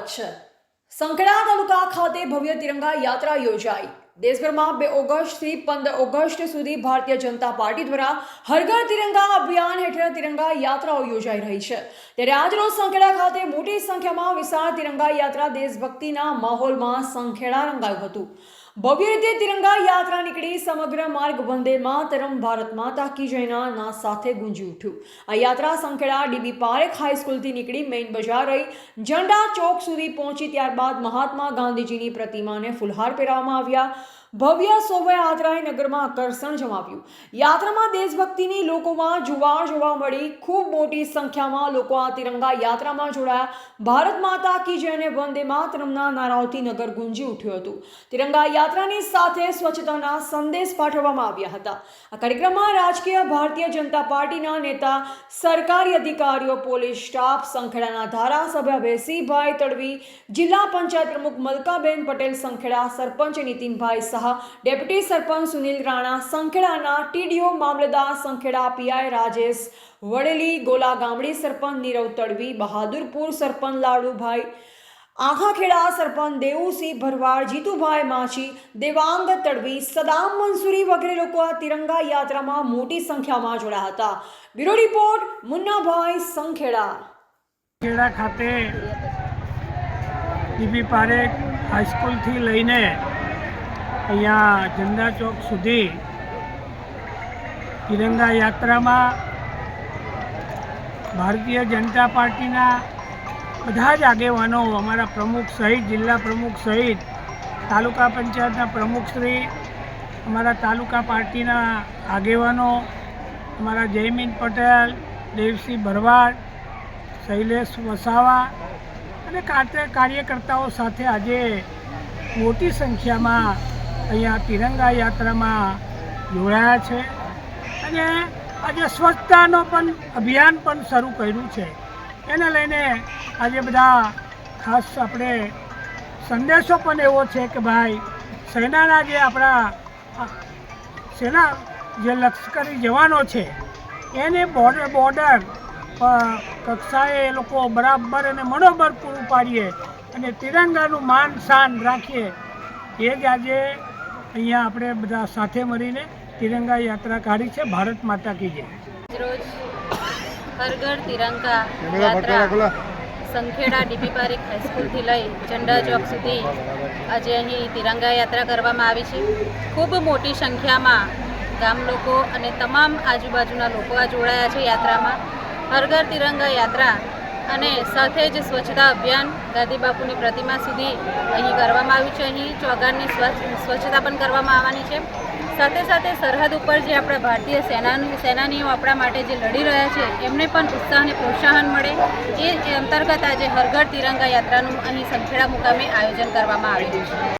કચ્છ સંખેડા તાલુકા ખાતે ભવ્ય તિરંગા યાત્રા યોજાઈ। દેશભરમાં 2 ઓગસ્ટથી 15 ઓગસ્ટ સુધી ભારતીય જનતા પાર્ટી દ્વારા હર ઘર તિરંગા અભિયાન હેઠળ તિરંગા યાત્રાઓ યોજાઈ રહી છે। ત્યારે આજરોજ સંખેડા ખાતે મોટી સંખ્યામાં વિશાળ તિરંગા યાત્રા દેશભક્તિના માહોલમાં સંખેડા રંગાયું હતું। ભવ્ય રીતે તિરંગા યાત્રા નીકળી સમગ્ર માર્ગ વંદે માતરમ ભારત માતા કી જયના નાદ સાથે ગુંજી ઉઠ્યું। આ યાત્રા સંખેડા ડીબી પારેખ હાઈસ્કૂલથી નીકળી મેઇન બજાર રહી ઝંડા ચોક સુધી પહોંચી, ત્યારબાદ મહાત્મા ગાંધીજીની પ્રતિમાને ફૂલહાર પહેરાવવામાં આવ્યા। ભવ્ય શોભાયાત્રાએ નગરમાં આકર્ષણ જમાવ્યું। યાત્રામાં દેશભક્તિની લોકોમાં જુવાળ જોવા મળી। ખૂબ મોટી સંખ્યામાં લોકો આ તિરંગા યાત્રામાં જોડાયા। ભારત માતા કી જય અને વંદે માતરમના નારાઓથી નગર ગુંજી ઉઠ્યું હતું। તિરંગા યાત્રાની સાથે સ્વચ્છતાના સંદેશ પાઠવવામાં આવ્યા હતા। આ કાર્યક્રમમાં રાજકીય ભારતીય જનતા પાર્ટીના નેતા, સરકારી અધિકારીઓ, પોલીસ સ્ટાફ, સંખેડાના ધારાસભ્ય વેસીભાઈ તડવી, જિલ્લા પંચાયત પ્રમુખ મલકાબેન પટેલ, સંખેડા સરપંચ નીતિનભાઈ શાહ, ડેપ્યુટી સરપંચ સુનિલ રાણા, સંખેડાના ટીડીઓ, મામલતદાર સંખેડા પીઆઈ રાજેશ વડેલી, ગોલા ગામડી સરપંચ નીરવ તડવી, બહાદુરપુર સરપંચ લાડુભાઈ, આખાખેડા સરપંચ દેવુસિંહ ભરવાડ, જીતુભાઈ માછી, દેવાંગ તડવી, સદામ મંસૂરી વગેરે લોકો આ તિરંગા યાત્રામાં મોટી સંખ્યામાં જોડાયા હતા। Bureau report Munnabhai, Sankheda. ખેડા ખાતે ડીબી પારેખ હાઈસ્કૂલથી લઈને અહીંયા ઝંડા ચોક સુધી તિરંગા યાત્રામાં ભારતીય જનતા પાર્ટીના બધા જ આગેવાનો, અમારા પ્રમુખ સહિત, જિલ્લા પ્રમુખ સહિત, તાલુકા પંચાયતના પ્રમુખશ્રી, અમારા તાલુકા પાર્ટીના આગેવાનો, અમારા જયમીન પટેલ, દેવસિંહ ભરવાડ, શૈલેષ વસાવા અને કાર્યકર્તાઓ સાથે આજે મોટી સંખ્યામાં અહીંયા તિરંગા યાત્રામાં જોડાયા છે અને આજે સ્વચ્છતાનો પણ અભિયાન પણ શરૂ કર્યું છે। એને લઈને આજે બધા ખાસ આપણે સંદેશો પણ એવો છે કે ભાઈ સેનાના જે આપણા સેના જે લશ્કરી જવાનો છે એને બોર્ડર કક્ષાએ એ લોકો બરાબર અને મનોબળ પૂરું પાડીએ અને તિરંગાનું માન શાન રાખીએ, એ જ આજે અહીંયા આપણે બધા સાથે મળીને તિરંગા યાત્રા કાઢી છે। ભારત માતા કી જય। રોજ હર ઘર તિરંગા યાત્રા સંખેડા ડીબી પારેખ હાઈસ્કૂલથી લઈ ઝંડા ચોક સુધી આજે અહીં તિરંગા યાત્રા કરવામાં આવી છે। ખૂબ મોટી સંખ્યામાં ગામ લોકો અને તમામ આજુબાજુના લોકો આ જોડાયા છે યાત્રામાં। હર ઘર તિરંગા યાત્રા અને સાથે જ સ્વચ્છતા અભિયાન ગાંધી બાપુની પ્રતિમા સુધી અહીં કરવામાં આવ્યું છે। અહીં ચોગારની સ્વચ્છતા પણ કરવામાં આવવાની છે। સાથે સાથે સરહદ ઉપર જે આપણા ભારતીય સેનાનીઓ આપણા માટે જે લડી રહ્યા છે એમને પણ ઉત્સાહ અને પ્રોત્સાહન મળે, એ અંતર્ગત આજે હર ઘર તિરંગા યાત્રાનું અહીં સંખેડા મુકામે આયોજન કરવામાં આવ્યું છે।